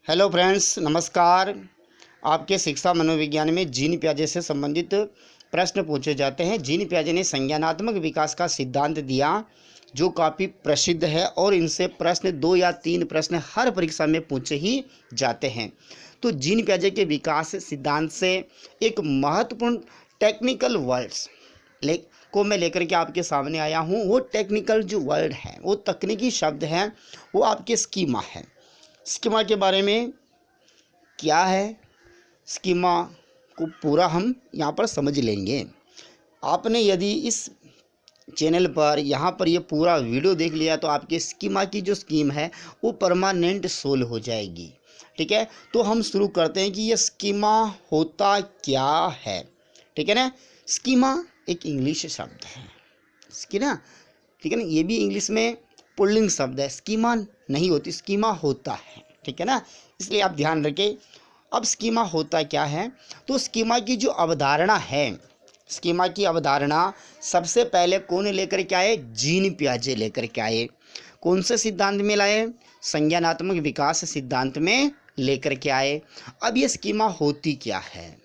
Hello friends, नमस्कार। आपके शिक्षा मनोविज्ञान में जीन पियाजे से संबंधित प्रश्न पूछे जाते हैं। जीन पियाजे ने संज्ञानात्मक विकास का सिद्धांत दिया जो काफ़ी प्रसिद्ध है और इनसे प्रश्न 2 या 3 प्रश्न हर परीक्षा में पूछे ही जाते हैं। तो जीन पियाजे के विकास सिद्धांत से एक महत्वपूर्ण टेक्निकल वर्ड्स को मैं लेकर के आपके सामने आया हूँ। वो टेक्निकल जो वर्ड है, वो तकनीकी शब्द हैं, वो आपके स्कीमा है। स्कीमा के बारे में क्या है, स्कीमा को पूरा हम यहाँ पर समझ लेंगे। आपने यदि इस चैनल पर यहाँ पर ये पूरा वीडियो देख लिया तो आपके स्कीमा की जो स्कीम है वो परमानेंट सोल्व हो जाएगी। ठीक है, तो हम शुरू करते हैं कि ये स्कीमा होता क्या है। ठीक है ना, स्कीमा एक इंग्लिश शब्द है, ठीक है ना, ये भी इंग्लिश में पुल्लिंग शब्द है। स्कीमा नहीं होती, स्कीमा होता है। ठीक है ना, इसलिए आप ध्यान रखें। अब स्कीमा होता क्या है, तो स्कीमा की जो अवधारणा है, स्कीमा की अवधारणा सबसे पहले कौन लेकर के आए? जीन पियाजे लेकर के आए। कौन से सिद्धांत में लाए? संज्ञानात्मक विकास सिद्धांत में लेकर के आए। अब ये स्कीमा होती क्या है?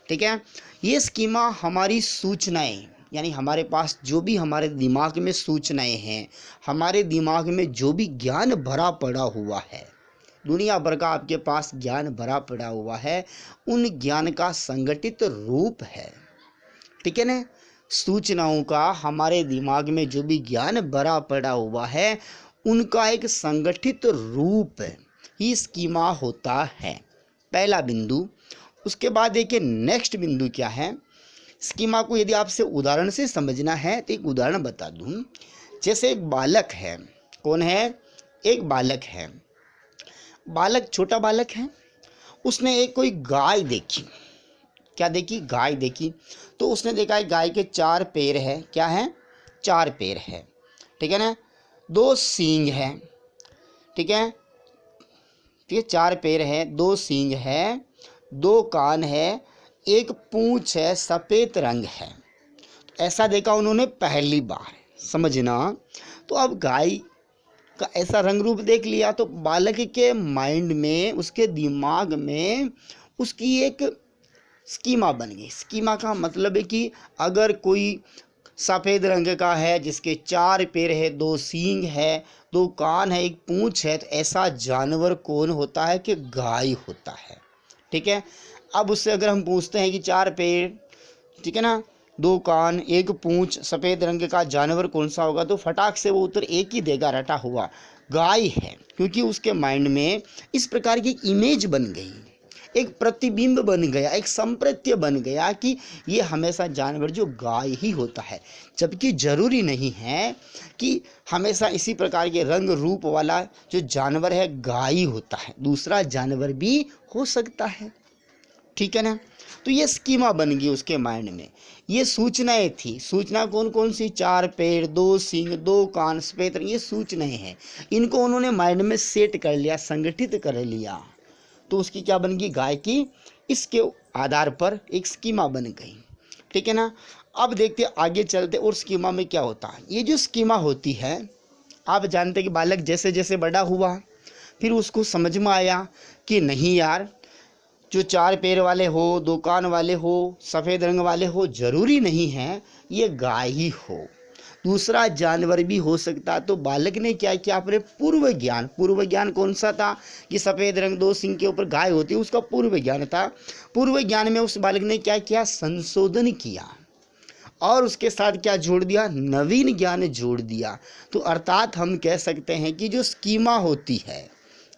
ठीक है, ये स्कीमा हमारी सूचनाएं, यानी हमारे पास जो भी हमारे दिमाग में सूचनाएं हैं, हमारे दिमाग में जो भी ज्ञान भरा पड़ा हुआ है, दुनिया भर का आपके पास ज्ञान भरा पड़ा हुआ है, उन ज्ञान का संगठित रूप है। ठीक है ना, सूचनाओं का हमारे दिमाग में जो भी ज्ञान भरा पड़ा हुआ है, उनका एक संगठित रूप ही स्कीमा होता है। पहला बिंदु। उसके बाद देखिए नेक्स्ट बिंदु क्या है। स्कीमा को यदि आपसे उदाहरण से समझना है तो एक उदाहरण बता दूं। जैसे एक बालक है, कौन है? एक बालक है, बालक छोटा बालक है। उसने एक कोई गाय देखी। क्या देखी? गाय देखी। तो उसने देखा है गाय के 4 पैर है। क्या है? 4 पैर है। ठीक है ना, 2 सींग है। ठीक है, 4 पैर है, 2 सींग है, 2 कान है, एक पूंछ है, सफ़ेद रंग है। ऐसा देखा उन्होंने पहली बार, समझना। तो अब गाय का ऐसा रंग रूप देख लिया तो बालक के माइंड में, उसके दिमाग में उसकी एक स्कीमा बन गई। स्कीमा का मतलब है कि अगर कोई सफ़ेद रंग का है, जिसके 4 पैर है, 2 सींग है, 2 कान है, एक पूंछ है, तो ऐसा जानवर कौन होता है? कि गाय होता है। ठीक है, अब उससे अगर हम पूछते हैं कि 4 पैर, ठीक है ना, 2 कान, एक पूंछ, सफ़ेद रंग का जानवर कौन सा होगा, तो फटाक से वो उत्तर एक ही देगा, रटा हुआ, गाय है। क्योंकि उसके माइंड में इस प्रकार की इमेज बन गई, एक प्रतिबिंब बन गया, एक संप्रत्य बन गया कि ये हमेशा जानवर जो गाय ही होता है। जबकि ज़रूरी नहीं है कि हमेशा इसी प्रकार के रंग रूप वाला जो जानवर है गाय ही होता है, दूसरा जानवर भी हो सकता है। ठीक है ना, तो ये स्कीमा बन गई उसके माइंड में। ये सूचनाएं थी। सूचना कौन कौन सी? 4 पैर, 2 सींग, 2 कान, सफ़ेद रंग, ये सूचनाएं हैं। इनको उन्होंने माइंड में सेट कर लिया, संगठित कर लिया, तो उसकी क्या बन गई? गाय की। इसके आधार पर एक स्कीमा बन गई। ठीक है ना, अब देखते आगे चलते और स्कीमा में क्या होता है। ये जो स्कीमा होती है, आप जानते कि बालक जैसे जैसे बड़ा हुआ, फिर उसको समझ में आया कि नहीं यार, जो 4 पैर वाले हो, 2 कान वाले हो, सफ़ेद रंग वाले हो, ज़रूरी नहीं है ये गाय ही हो, दूसरा जानवर भी हो सकता। तो बालक ने क्या किया? अपने पूर्व ज्ञान कौन सा था? कि सफ़ेद रंग, 2 सिंह के ऊपर गाय होती है, उसका पूर्व ज्ञान था। पूर्व ज्ञान में उस बालक ने क्या किया? संशोधन किया और उसके साथ क्या जोड़ दिया? नवीन ज्ञान जोड़ दिया। तो अर्थात हम कह सकते हैं कि जो स्कीमा होती है,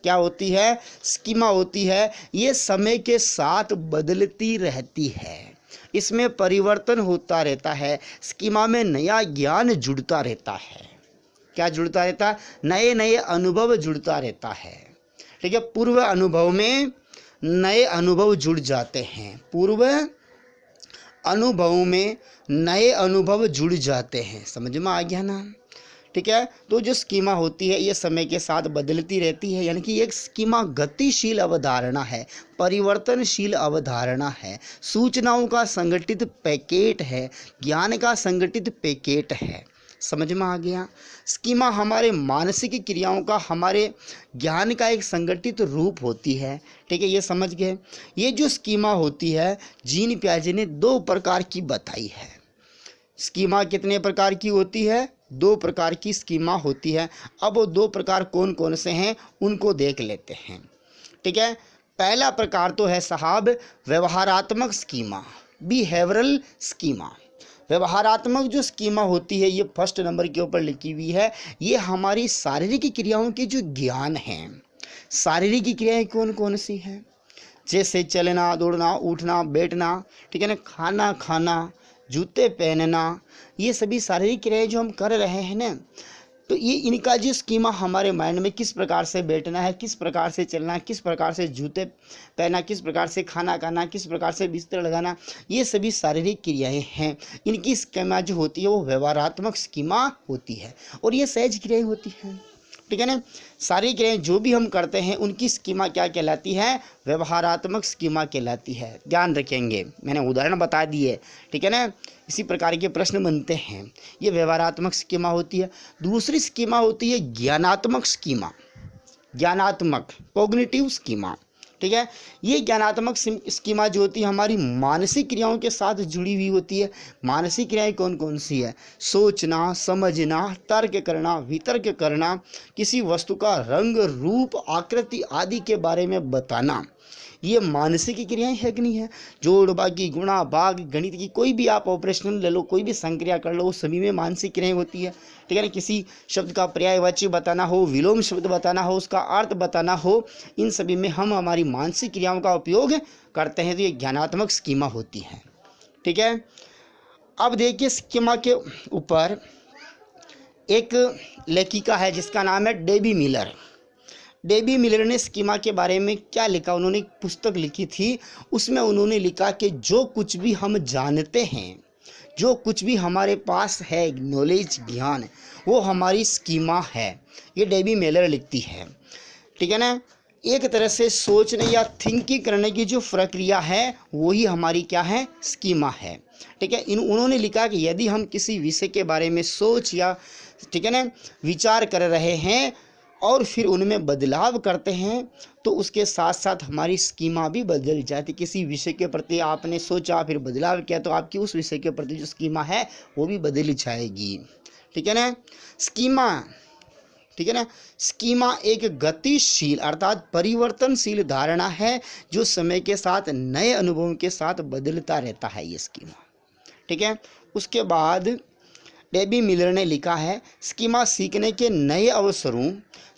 क्या होती है? स्कीमा होती है, ये समय के साथ बदलती रहती है, इसमें परिवर्तन होता रहता है। स्कीमा में नया ज्ञान जुड़ता रहता है। क्या जुड़ता रहता है? नए नए अनुभव जुड़ता रहता है। ठीक है, पूर्व अनुभव में नए अनुभव जुड़ जाते हैं, पूर्व अनुभव में नए अनुभव जुड़ जाते हैं। समझ में आ गया ना? ठीक है, तो जो स्कीमा होती है ये समय के साथ बदलती रहती है, यानी कि एक स्कीमा गतिशील अवधारणा है, परिवर्तनशील अवधारणा है, सूचनाओं का संगठित पैकेट है, ज्ञान का संगठित पैकेट है। समझ में आ गया। स्कीमा हमारे मानसिक क्रियाओं का, हमारे ज्ञान का एक संगठित रूप होती है। ठीक है, ये समझ गए। ये जो स्कीमा होती है जीन पियाजे ने 2 प्रकार की बताई है। स्कीमा कितने प्रकार की होती है? 2 प्रकार की स्कीमा होती है। अब वो 2 प्रकार कौन कौन से हैं उनको देख लेते हैं। ठीक है, पहला प्रकार तो है साहब व्यवहारात्मक स्कीमा, बिहेवियरल स्कीमा। व्यवहारात्मक जो स्कीमा होती है ये फर्स्ट नंबर के ऊपर लिखी हुई है। ये हमारी शारीरिक क्रियाओं के जो ज्ञान हैं, शारीरिक क्रियाएं कौन कौन सी हैं, जैसे चलना, दौड़ना, उठना, बैठना, ठीक है ना, खाना खाना, जूते पहनना, ये सभी शारीरिक क्रियाएं जो हम कर रहे हैं ना, तो ये इनका जो स्कीमा हमारे माइंड में, किस प्रकार से बैठना है, किस प्रकार से चलना, किस प्रकार से जूते पहनना, किस प्रकार से खाना खाना, किस प्रकार से बिस्तर लगाना, ये सभी शारीरिक क्रियाएं हैं। इनकी स्कीमा जो होती है वो व्यवहारात्मक स्कीमा होती है और ये सहज क्रियाएं होती हैं। ठीक है ना, सारी क्रियाएं जो भी हम करते हैं उनकी स्कीमा क्या कहलाती है? व्यवहारात्मक स्कीमा कहलाती है। ध्यान रखेंगे, मैंने उदाहरण बता दिए। ठीक है ना, इसी प्रकार के प्रश्न बनते हैं। ये व्यवहारात्मक स्कीमा होती है। दूसरी स्कीमा होती है ज्ञानात्मक स्कीमा, ज्ञानात्मक कॉग्निटिव स्कीमा। ठीक है, ये ज्ञानात्मक स्कीमा जो होती है हमारी मानसिक क्रियाओं के साथ जुड़ी हुई होती है। मानसिक क्रियाएं कौन कौन सी है? सोचना, समझना, तर्क करना, वितर्क करना, किसी वस्तु का रंग, रूप, आकृति आदि के बारे में बताना, ये मानसिक क्रियाएं है कि नहीं है? जोड़, बाकी, गुणा, भाग, गणित की कोई भी आप ऑपरेशनल ले लो, कोई भी संक्रिया कर लो, वो सभी में मानसिक क्रियाएं होती है। ठीक है ना, किसी शब्द का पर्यायवाची बताना हो, विलोम शब्द बताना हो, उसका अर्थ बताना हो, इन सभी में हम हमारी मानसिक क्रियाओं का उपयोग करते हैं, तो ये ज्ञानात्मक स्कीमा होती है। ठीक है, अब देखिए स्कीमा के ऊपर एक लेखिका है जिसका नाम है डेबी मिलर। डेबी मिलर ने स्कीमा के बारे में क्या लिखा? उन्होंने एक पुस्तक लिखी थी, उसमें उन्होंने लिखा कि जो कुछ भी हम जानते हैं, जो कुछ भी हमारे पास है नॉलेज, ज्ञान, वो हमारी स्कीमा है। ये डेबी मिलर लिखती है। ठीक है ना, एक तरह से सोचने या थिंकिंग करने की जो प्रक्रिया है वही हमारी क्या है? स्कीमा है। ठीक है, उन्होंने लिखा कि यदि हम किसी विषय के बारे में सोच या ठीक है ना विचार कर रहे हैं और फिर उनमें बदलाव करते हैं तो उसके साथ साथ हमारी स्कीमा भी बदल जाती। किसी विषय के प्रति आपने सोचा फिर बदलाव किया तो आपकी उस विषय के प्रति जो स्कीमा है वो भी बदल जाएगी। ठीक है ना, स्कीमा, ठीक है ना, स्कीमा एक गतिशील अर्थात परिवर्तनशील धारणा है जो समय के साथ नए अनुभवों के साथ बदलता रहता है ये स्कीमा। ठीक है, उसके बाद डेबी मिलर ने लिखा है स्कीमा सीखने के नए अवसरों,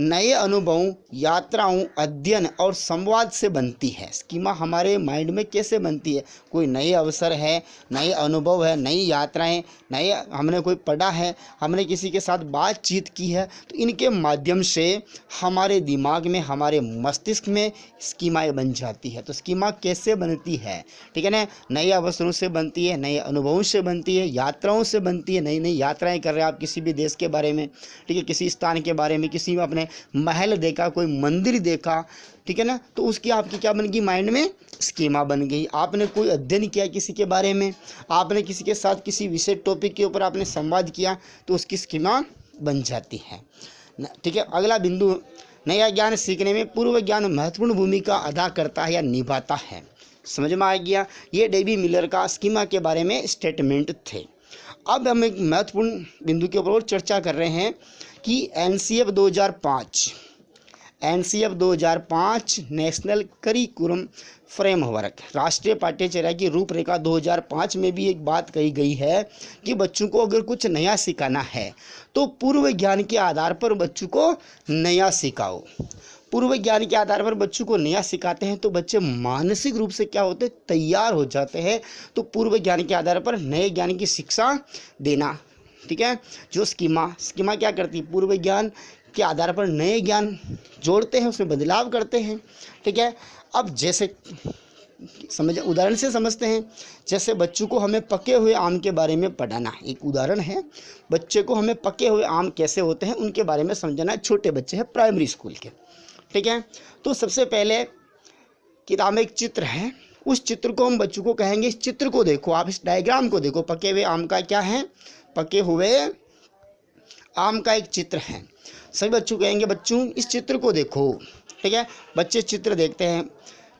नए अनुभवों, यात्राओं, अध्ययन और संवाद से बनती है। स्कीमा हमारे माइंड में कैसे बनती है? कोई नए अवसर है, नए अनुभव है, नई यात्राएं, नए हमने कोई पढ़ा है, हमने किसी के साथ बातचीत की है, तो इनके माध्यम से हमारे दिमाग में, हमारे मस्तिष्क में स्कीमाएँ बन जाती है। तो स्कीमा कैसे बनती है? ठीक है ना, नए अवसरों से बनती है, नए अनुभवों से बनती है, यात्राओं से बनती है। नई नई यात्राएं कर रहे हैं आप किसी भी देश के बारे में, ठीक है, किसी स्थान के बारे में, किसी अपने महल देखा, कोई मंदिर देखा, ठीक है ना, तो उसकी आपकी क्या बन गई? माइंड में स्कीमा बन गई। आपने कोई अध्ययन किया किसी के बारे में, आपने किसी के साथ किसी विषय टॉपिक के ऊपर आपने संवाद किया तो उसकी स्कीमा बन जाती है। ठीक है, अगला बिंदु, नया ज्ञान सीखने में पूर्व ज्ञान महत्वपूर्ण भूमिका अदा करता है या निभाता है। समझ में आ गया? ये डेबी मिलर का स्कीमा के बारे में स्टेटमेंट थे। अब हम एक महत्वपूर्ण बिंदु के ऊपर चर्चा कर रहे हैं कि एनसीएफ 2005 नेशनल करिकुलम फ्रेमवर्क, राष्ट्रीय पाठ्यचर्या की रूपरेखा 2005 में भी एक बात कही गई है कि बच्चों को अगर कुछ नया सिखाना है तो पूर्व ज्ञान के आधार पर बच्चों को नया सिखाओ। पूर्व ज्ञान के आधार पर बच्चों को नया सिखाते हैं तो बच्चे मानसिक रूप से क्या होते हैं? तैयार हो जाते हैं। तो पूर्व ज्ञान के आधार पर नए ज्ञान की शिक्षा देना। ठीक है, जो स्कीमा क्या करती है? पूर्व ज्ञान के आधार पर नए ज्ञान जोड़ते हैं, उसमें बदलाव करते हैं। ठीक है, अब जैसे उदाहरण से समझते हैं, जैसे बच्चों को हमें पके हुए आम के बारे में पढ़ाना, एक उदाहरण है। बच्चे को हमें पके हुए आम कैसे होते हैं उनके बारे में समझाना। छोटे बच्चे हैं प्राइमरी स्कूल के, ठीक है, तो सबसे पहले किताब में एक चित्र है, उस चित्र को हम बच्चों को कहेंगे इस चित्र को देखो, आप इस डायग्राम को देखो। पके हुए आम का क्या है? पके हुए आम का एक चित्र है। सभी बच्चों कहेंगे बच्चों इस चित्र को देखो, ठीक है। बच्चे चित्र देखते हैं,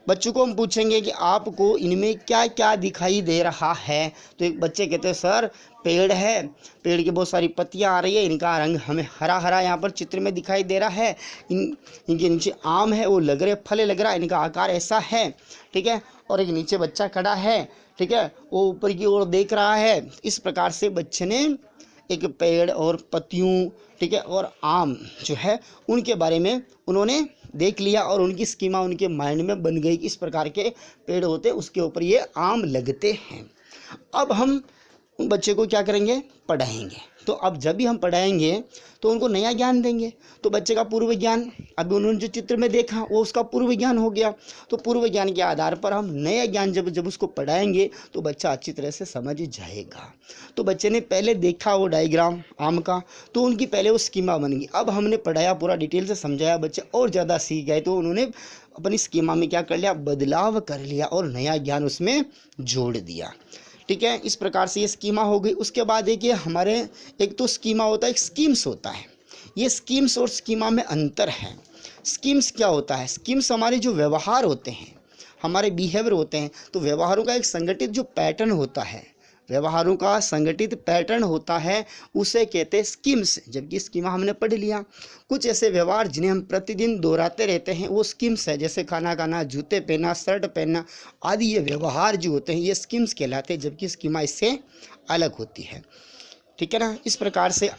बच्चों को हम पूछेंगे कि आपको इनमें क्या क्या दिखाई दे रहा है, तो एक बच्चे कहते हैं सर पेड़ है, पेड़ की बहुत सारी पत्तियां आ रही है, इनका रंग हमें हरा हरा यहाँ पर चित्र में दिखाई दे रहा है, इनके नीचे आम है वो लग रहे फल लग रहा है, इनका आकार ऐसा है, ठीक है। और एक नीचे बच्चा खड़ा है, ठीक है, वो ऊपर की ओर देख रहा है। इस प्रकार से बच्चे ने एक पेड़ और पत्तियों, ठीक है, और आम जो है उनके बारे में उन्होंने देख लिया और उनकी स्कीमा उनके माइंड में बन गई कि इस प्रकार के पेड़ होते उसके ऊपर ये आम लगते हैं। अब हम उन बच्चे को क्या करेंगे, पढ़ाएंगे। तो अब जब भी हम पढ़ाएंगे तो उनको नया ज्ञान देंगे। तो बच्चे का पूर्व ज्ञान, अभी उन्होंने जो चित्र में देखा वो उसका पूर्व ज्ञान हो गया। तो पूर्व ज्ञान के आधार पर हम नया ज्ञान जब उसको पढ़ाएंगे तो बच्चा अच्छी तरह से समझ जाएगा। तो बच्चे ने पहले देखा वो डायग्राम आम का, तो उनकी पहले वो स्कीमा बन गई। अब हमने पढ़ाया, पूरा डिटेल से समझाया, बच्चे और ज़्यादा सीख गए, तो उन्होंने अपनी स्कीमा में क्या कर लिया, बदलाव कर लिया और नया ज्ञान उसमें जोड़ दिया, ठीक है। इस प्रकार से ये स्कीमा हो गई। उसके बाद देखिए हमारे एक तो स्कीमा होता है, एक स्कीम्स होता है। ये स्कीम्स और स्कीमा में अंतर है। स्कीम्स क्या होता है, स्कीम्स हमारे जो व्यवहार होते हैं, हमारे बिहेवियर होते हैं, तो व्यवहारों का एक संगठित जो पैटर्न होता है, व्यवहारों का संगठित पैटर्न होता है, उसे कहते हैं स्कीम्स। जबकि स्कीमा हमने पढ़ लिया। कुछ ऐसे व्यवहार जिन्हें हम प्रतिदिन दोहराते रहते हैं वो स्कीम्स है, जैसे खाना खाना, जूते पहनना, शर्ट पहनना आदि। ये व्यवहार जो होते हैं ये स्कीम्स कहलाते हैं, जबकि स्कीमा इससे अलग होती है, ठीक है ना। इस प्रकार से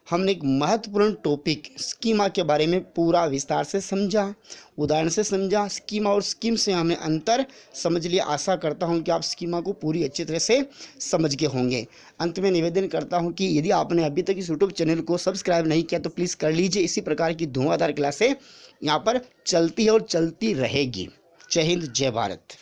हमने एक महत्वपूर्ण टॉपिक स्कीमा के बारे में पूरा विस्तार से समझा, उदाहरण से समझा। स्कीमा और स्कीम से हमने अंतर समझ लिया। आशा करता हूं कि आप स्कीमा को पूरी अच्छी तरह से समझ गए होंगे। अंत में निवेदन करता हूं कि यदि आपने अभी तक इस यूट्यूब चैनल को सब्सक्राइब नहीं किया तो प्लीज़ कर लीजिए। इसी प्रकार की धुआंधार क्लासें यहाँ पर चलती है और चलती रहेगी। जय हिंद, जय भारत।